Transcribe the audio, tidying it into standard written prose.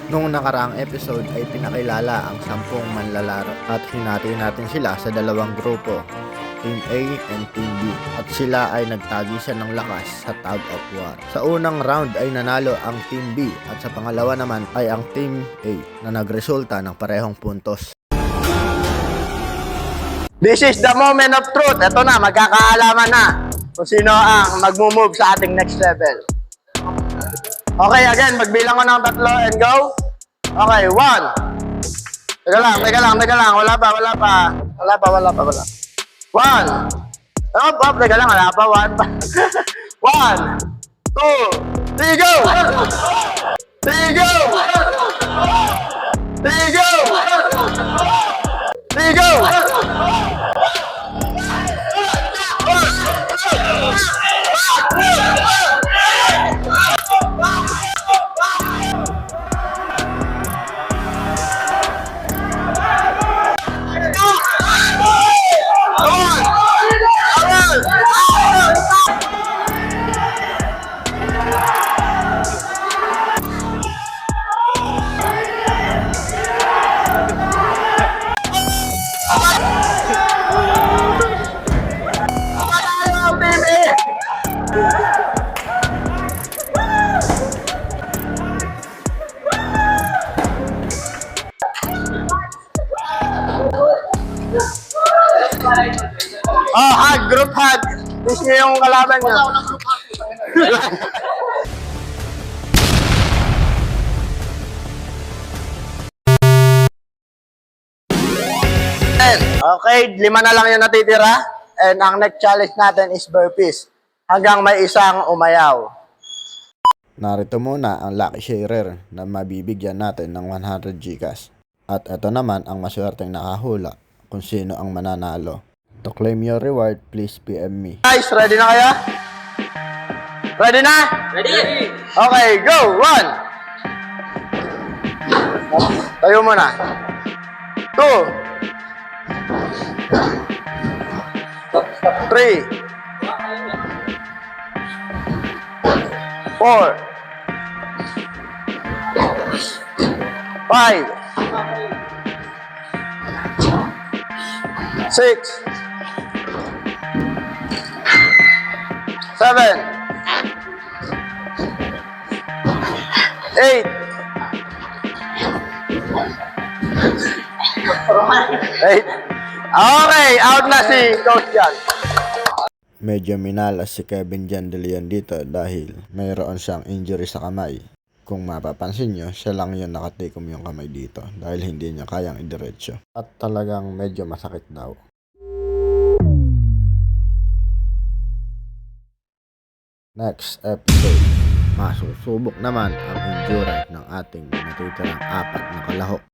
Noong nakaraang episode ay pinakilala ang 10 manlalaro at hinati natin sila sa dalawang grupo, Team A and Team B, at sila ay nagtagisan ng lakas sa tug of war. Sa unang round ay nanalo ang Team B at sa pangalawa naman ay ang Team A na nagresulta ng parehong puntos. This is the moment of truth. Ito na, magkakaalaman na kung sino ang mag-move sa ating next level. Okay, again, magbilang ko ng 3 and go. Okay, 1. Teka lang. Wala pa. 1. Teka lang, wala pa. 1 pa. 1, 2, 3, go! 3, go! 3, go! 3, go! Oh, hug, group hug. Miss niyo yung kalaban niyo. Okay, 5 na lang yung natitira. And ang next challenge natin is burpees. Hanggang may isang umayaw. Narito muna ang lucky sharer na mabibigyan natin ng 100 Gcash. At ito naman ang maswerteng nakahula kung sino ang mananalo. To claim your reward, please PM me. Guys, ready na kayo? Ready na? Ready? Okay, go! 1. Tayo muna. 2. 3. 4. 5. 6. 7. 8. 8. Okay, out na si Coach Jan. Medyo minalas si Kevin Jan de Leon dito dahil mayroon siyang injury sa kamay. Kung mapapansin nyo, siya lang yung nakatikom yung kamay dito dahil hindi niya kayang idiretso. At talagang medyo masakit daw. Next episode, masusubok naman ang endurance ng ating natitirang 4 na kalahok.